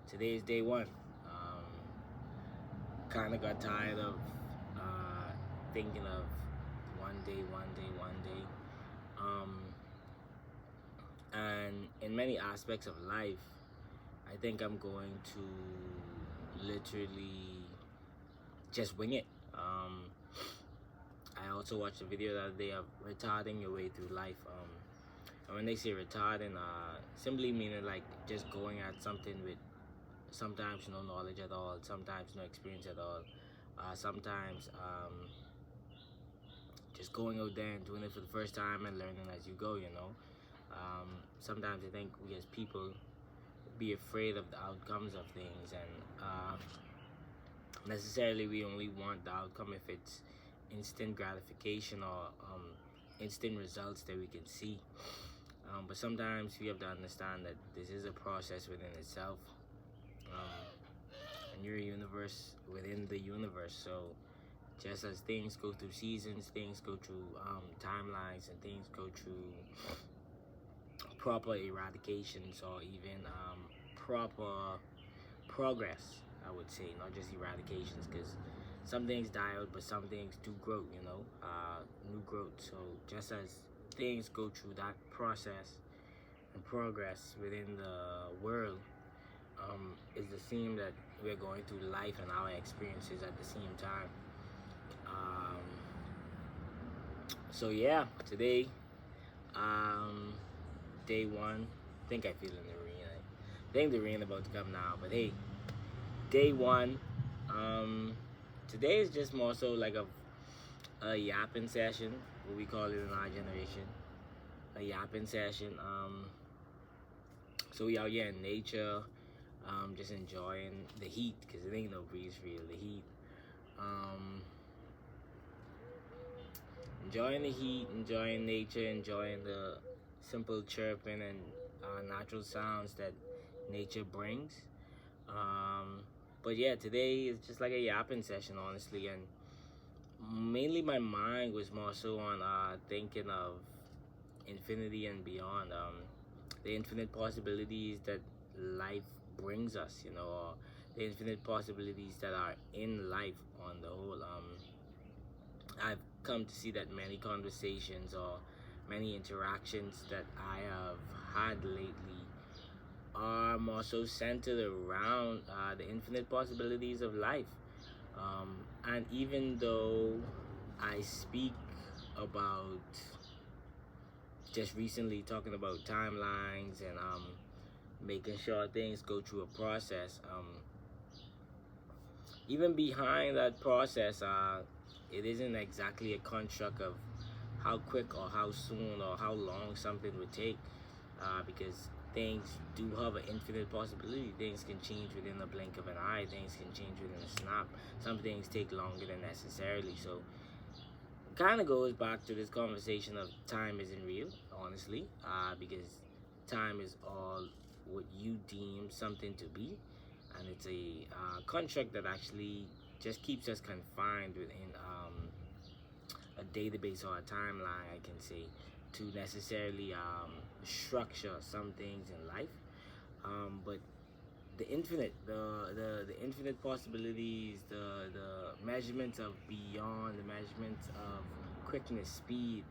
Today is day one. Kind of got tired of thinking of one day, one day, one day. Um, and in many aspects of life, I think I'm going to literally just wing it. I also watched a video the other day of retarding your way through life. And when they say retarding, simply meaning like just going at something with sometimes no knowledge at all, sometimes no experience at all, sometimes just going out there and doing it for the first time and learning as you go, Sometimes I think we as people be afraid of the outcomes of things, and necessarily we only want the outcome if it's instant gratification or instant results that we can see. But sometimes we have to understand that this is a process within itself. Um, and you're a universe within the universe. So just as things go through seasons, things go through timelines, and things go through proper eradications or even proper progress, I would say, not just eradications, because some things die out, but some things do grow, new growth. So just as things go through that process and progress within the world, is the theme that we're going through life and our experiences at the same time. Um, so yeah, today, um, day one. I think I feel in the rain. I think the rain about to come now, but hey, day one. Um, Today is just more so like a yapping session, what we call it in our generation, a yapping session. So we out here in nature, just enjoying the heat, because it ain't no breeze for you. The heat. Um, Enjoying the heat, enjoying nature, enjoying the simple chirping and natural sounds that nature brings. Um, but yeah, today is just like a yapping session, honestly, and mainly my mind was more so on thinking of infinity and beyond, the infinite possibilities that life brings us, or the infinite possibilities that are in life on the whole. I've come to see that many conversations or many interactions that I have had lately are more so centered around the infinite possibilities of life. And even though I speak about just recently talking about timelines and making sure things go through a process, even behind that process, it isn't exactly a construct of how quick or how soon or how long something would take, because things do have an infinite possibility. Things can change within the blink of an eye. Things can change within a snap. Some things take longer than necessarily. So it kind of goes back to this conversation of time isn't real, honestly, because time is all what you deem something to be, and it's a construct that actually just keeps us confined within a database or a timeline, I can say, to necessarily structure some things in life. But the infinite, the infinite possibilities, the measurements of beyond, the measurements of quickness, speed,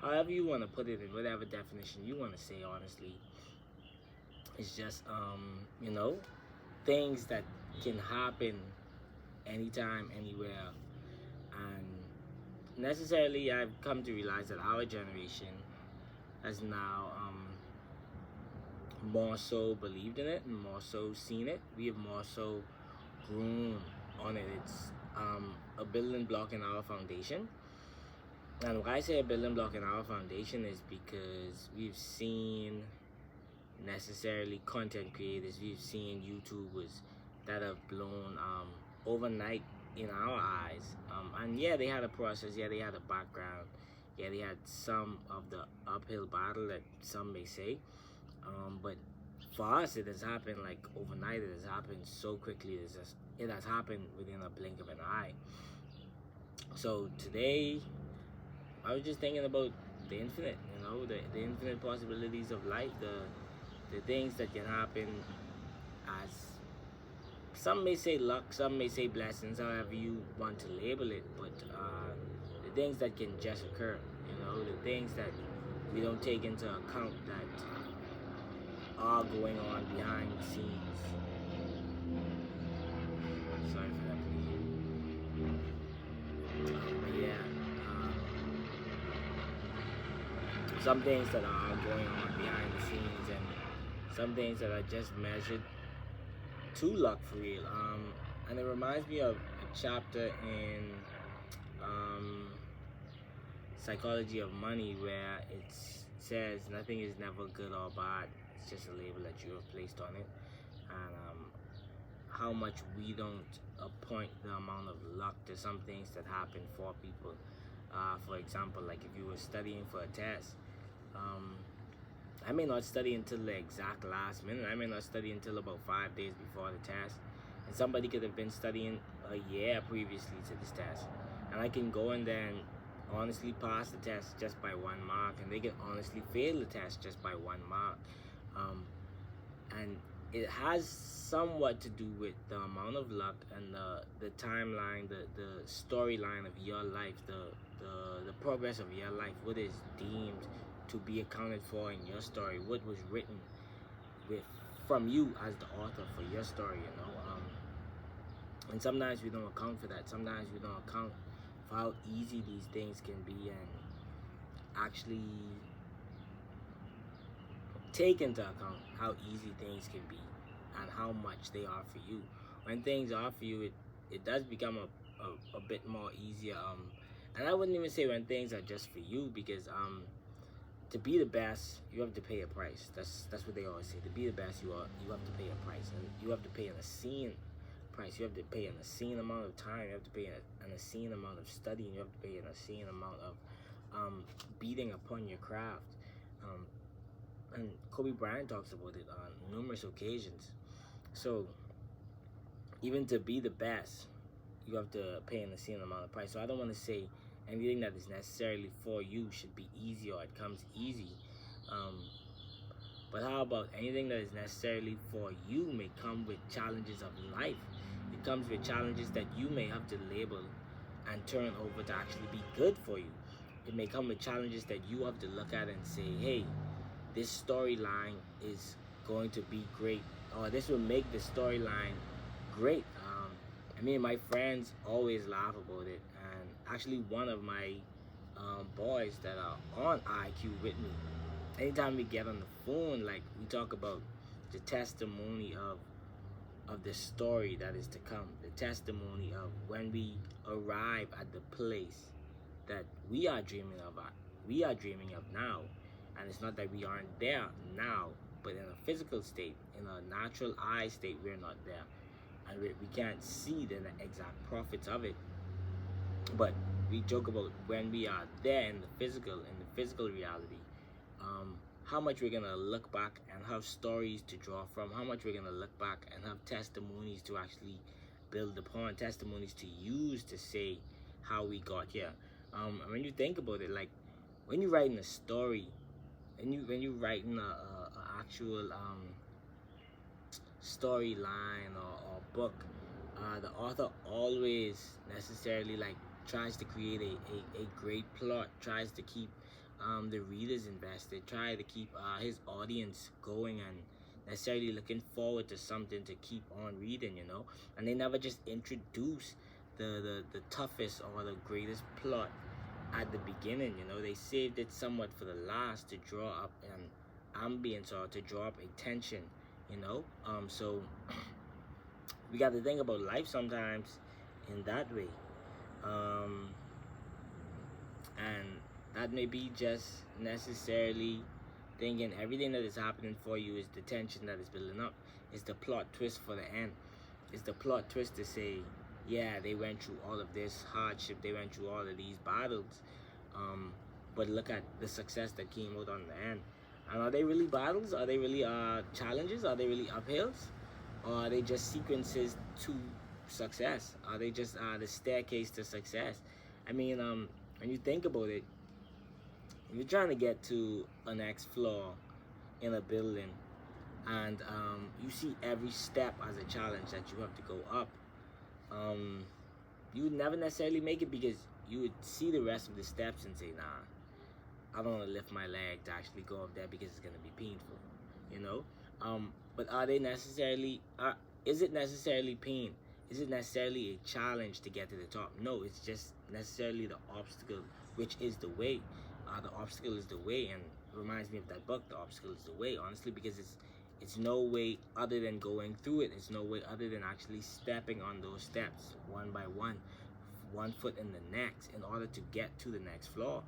however you want to put it in whatever definition you want to say, honestly, it's just things that can happen anytime, anywhere, and necessarily I've come to realize that our generation has now more so believed in it and more so seen it. We have more so grown on it. It's a building block in our foundation. And why I say a building block in our foundation is because we've seen necessarily content creators, we've seen YouTubers that have blown overnight in our eyes. And yeah, they had a process, yeah, they had a background, yeah, they had some of the uphill battle that some may say. But for us, it has happened like overnight. It has happened so quickly. It has happened within a blink of an eye. So today, I was just thinking about the infinite, the infinite possibilities of life, the things that can happen as some may say luck, some may say blessings, however you want to label it, but the things that can just occur, the things that we don't take into account that are going on behind the scenes. Sorry for that, but yeah, some things that are going on behind the scenes, and some things that are just measured to luck for real. And it reminds me of a chapter in Psychology of Money where it says nothing is never good or bad. It's just a label that you have placed on it, and how much we don't appoint the amount of luck to some things that happen for people. For example, like if you were studying for a test, I may not study until the exact last minute. I may not study until about 5 days before the test. And somebody could have been studying a year previously to this test. And I can go in there and honestly pass the test just by 1 mark. And they can honestly fail the test just by 1 mark. And it has somewhat to do with the amount of luck and the timeline, the storyline of your life, the progress of your life, what is deemed to be accounted for in your story, what was written from you as the author for your story, and sometimes we don't account for that. Sometimes we don't account for how easy these things can be, and actually take into account how easy things can be and how much they are for you. When things are for you, it does become a bit more easier, and I wouldn't even say when things are just for you, because to be the best, you have to pay a price. That's what they always say. To be the best, you have to pay a price, and you have to pay an obscene price. You have to pay an obscene amount of time. You have to pay an obscene amount of studying. You have to pay an obscene amount of beating upon your craft. And Kobe Bryant talks about it on numerous occasions. So even to be the best, you have to pay an obscene amount of price. So I don't want to say anything that is necessarily for you should be easy or it comes easy. But how about anything that is necessarily for you may come with challenges of life. It comes with challenges that you may have to label and turn over to actually be good for you. It may come with challenges that you have to look at and say, hey, this storyline is going to be great, or this will make the storyline great. My friends always laugh about it, and actually one of my boys that are on IQ with me, anytime we get on the phone, like we talk about the testimony of the story that is to come, the testimony of when we arrive at the place that we are dreaming of now. And it's not that we aren't there now, but in a physical state, in a natural eye state, we're not there. And we can't see the exact profits of it. But we joke about when we are there in the physical reality, how much we're gonna look back and have stories to draw from, how much we're gonna look back and have testimonies to actually build upon, testimonies to use to say how we got here. And when you think about it, like when you're writing a story, and when you're writing a actual storyline or book, the author always necessarily tries to create a great plot, tries to keep the readers invested, try to keep his audience going and necessarily looking forward to something to keep on reading, and they never just introduce the toughest or the greatest plot at the beginning. They saved it somewhat for the last to draw up an ambience or to draw up a tension, so we got to think about life sometimes in that way, and that may be just necessarily thinking everything that is happening for you is the tension that is building up, is the plot twist for the end, is the plot twist to say, yeah, they went through all of this hardship, they went through all of these battles, but look at the success that came out on the end. And are they really battles? Are they really challenges? Are they really uphills? Or are they just sequences to success? Are they just the staircase to success? When you think about it, if you're trying to get to a next floor in a building, and you see every step as a challenge that you have to go up. Um, you would never necessarily make it because you would see the rest of the steps and say, nah, I don't want to lift my leg to actually go up there because it's going to be painful, you know? But are they necessarily, is it necessarily pain? Is it necessarily a challenge to get to the top? No, it's just necessarily the obstacle, which is the way. The obstacle is the way, and reminds me of that book, The Obstacle is the Way, honestly, because it's no way other than going through it. It's no way other than actually stepping on those steps one by one foot in the next, in order to get to the next floor.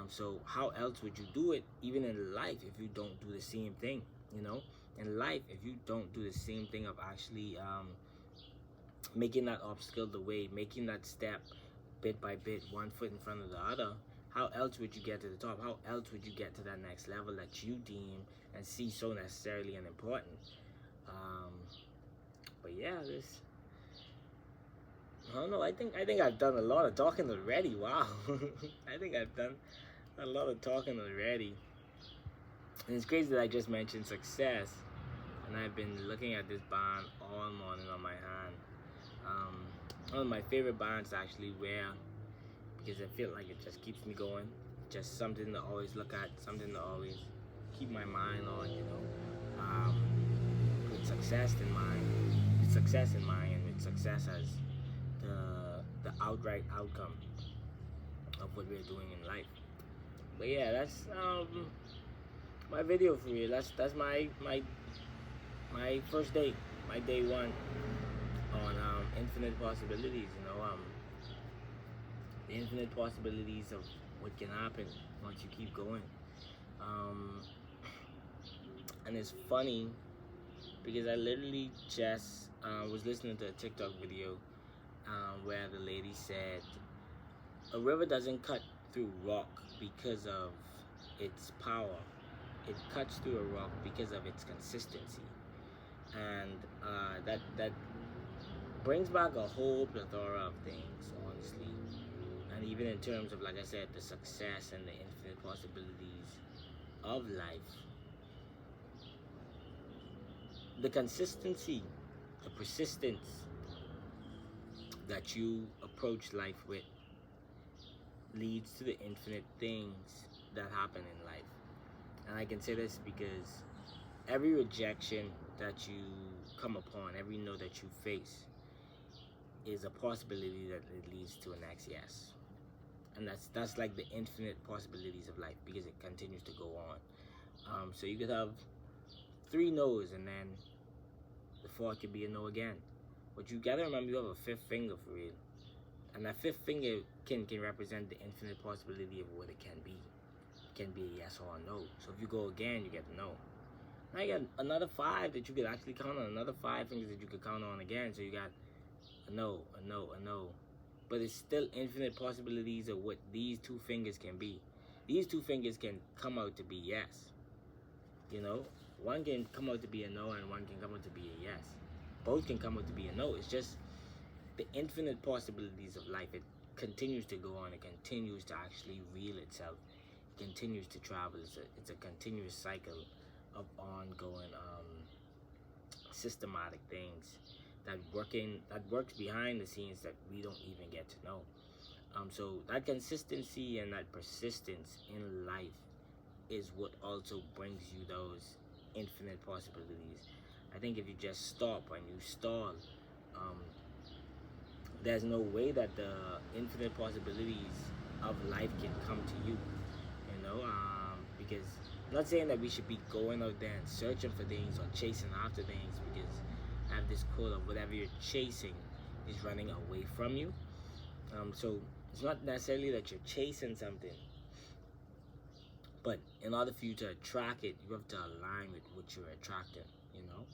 So how else would you do it, even in life, if you don't do the same thing? You know, in life, if you don't do the same thing of actually making that obstacle the way, making that step bit by bit, one foot in front of the other, how else would you get to the top? How else would you get to that next level that you deem and see so necessarily and important? But yeah, this, I don't know. I think I've done a lot of talking already. Wow, I think I've done a lot of talking already. And it's crazy that I just mentioned success, and I've been looking at this band all morning on my hand. One of my favorite bands to actually wear, because I feel like it just keeps me going. Just something to always look at, something to always keep my mind on, you know. With success in mind, and with success as the outright outcome of what we're doing in life. But yeah, that's my video for you. That's my first day, my day one on infinite possibilities. You know, the infinite possibilities of what can happen once you keep going. Um, and it's funny because I literally just was listening to a TikTok video where the lady said a river doesn't cut through rock because of its power. It cuts through a rock because of its consistency, and that brings back a whole plethora of things, honestly. And even in terms of, like I said, the success and the infinite possibilities of life, the consistency, the persistence that you approach life with leads to the infinite things that happen in life. And I can say this because every rejection that you come upon, every no that you face, is a possibility that it leads to a next yes. And that's like the infinite possibilities of life, because it continues to go on. So you could have 3 no's, and then the 4th could be a no again. But you gotta remember, you have a 5th finger for real. And that 5th finger can represent the infinite possibility of what it can be. It can be a yes or a no. So if you go again, you get the no. Now you got another 5 that you could actually count on, another 5 fingers that you could count on again. So you got a no, a no, a no. But it's still infinite possibilities of what these 2 fingers can be. These 2 fingers can come out to be yes. You know, one can come out to be a no, and one can come out to be a yes. Both can come out to be a no. It's just the infinite possibilities of life. It continues to go on. It continues to actually reel itself. It continues to travel. It's a continuous cycle of ongoing systematic things that works behind the scenes that we don't even get to know. So that consistency and that persistence in life is what also brings you those infinite possibilities. I think if you just stop and you stall, there's no way that the infinite possibilities of life can come to you. You know, because I'm not saying that we should be going out there and searching for things or chasing after things, because I have this quote of whatever you're chasing is running away from you. So it's not necessarily that you're chasing something, but in order for you to attract it, you have to align with what you're attracting, you know?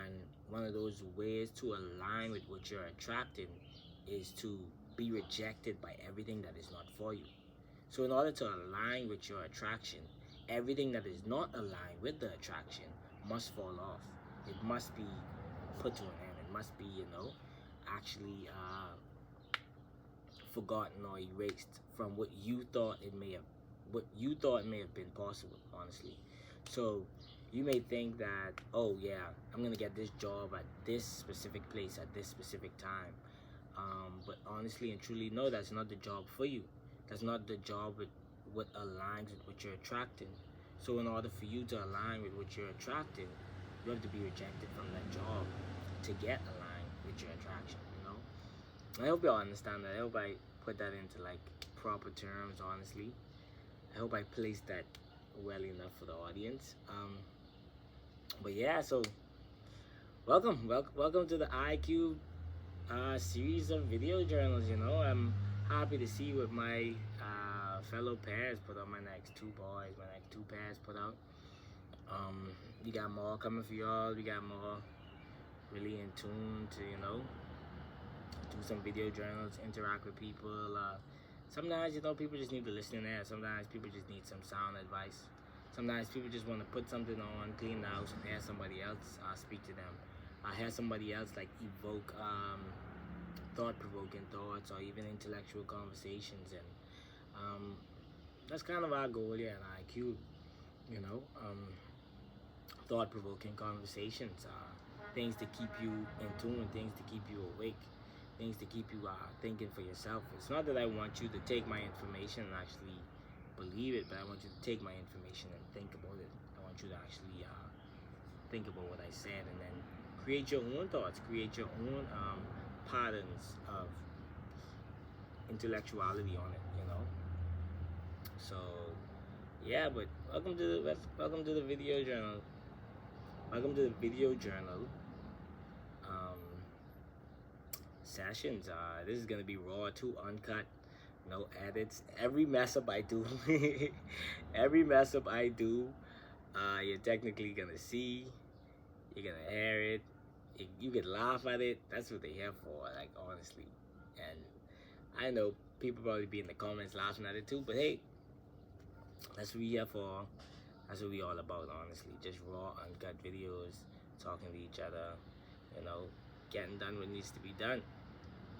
And one of those ways to align with what you're attracting is to be rejected by everything that is not for you. So in order to align with your attraction, everything that is not aligned with the attraction must fall off. It must be put to an end. It must be, actually forgotten or erased from what you thought it may have been possible, honestly. So You may think that, oh yeah, I'm gonna get this job at this specific place at this specific time. But honestly and truly, no, that's not the job for you. That's not the job with what aligns with what you're attracting. So in order for you to align with what you're attracting, you have to be rejected from that job to get aligned with your attraction, you know? I hope y'all understand that. I hope I put that into like proper terms, honestly. I hope I placed that well enough for the audience. But yeah, so welcome to the IQ series of video journals. You know, I'm happy to see what my fellow pairs put out. My next two pairs put out. We got more coming for y'all. We got more really in tune to, you know, do some video journals, interact with people. Sometimes, you know, people just need to listen there. Sometimes people just need some sound advice. Sometimes people just want to put something on, clean the house, and hear somebody else speak to them. Hear somebody else like evoke thought-provoking thoughts or even intellectual conversations, and that's kind of our goal here at IQ. You know, thought-provoking conversations, things to keep you in tune, things to keep you awake, things to keep you thinking for yourself. It's not that I want you to take my information and actually believe it, but I want you to take my information and think about it. I want you to actually think about what I said, and then create your own thoughts, create your own patterns of intellectuality on it, you know. So yeah, but welcome to the video journal. Welcome to the video journal sessions. This is gonna be raw, too, uncut, no edits. Every mess up I do, every mess up I do, you're technically gonna see. You're gonna hear it. You can laugh at it. That's what they're here for, like, honestly. And I know people probably be in the comments laughing at it too, but hey, that's what we here for. That's what we all about, honestly. Just raw, uncut videos, talking to each other, you know, getting done what needs to be done.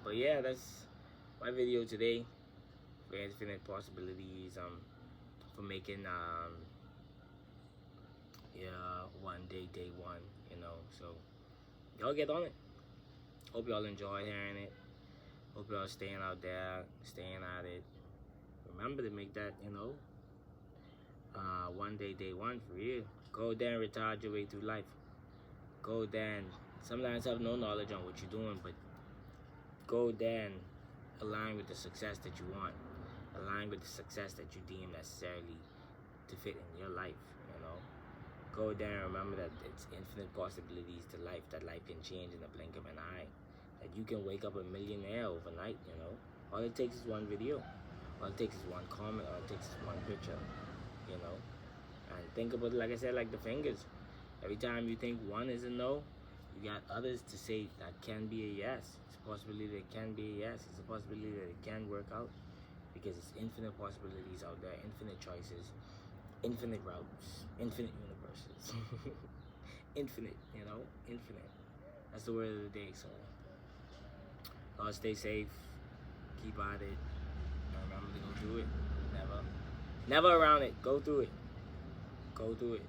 But yeah, that's my video today for infinite possibilities. For making one day one, you know. So y'all get on it. Hope y'all enjoy hearing it. Hope y'all staying out there, staying at it. Remember to make that, you know, one day one for real. Go there and retard your way through life. Go there and sometimes have no knowledge on what you're doing, but go there and align with the success that you want. Align with the success that you deem necessarily to fit in your life, you know. Go there and remember that it's infinite possibilities to life, that life can change in the blink of an eye. That you can wake up a millionaire overnight, you know. All it takes is one video. All it takes is one comment. All it takes is one picture, you know. And think about it, like I said, like the fingers. Every time you think one is a no, you got others to say that can be a yes. It's a possibility that it can be a yes. It's a possibility that it can work out. Because it's infinite possibilities out there, infinite choices, infinite routes, infinite universes. Infinite, you know, infinite. That's the word of the day. So stay safe, keep at it, and remember to go through it. Never around it. Go through it. Go through it.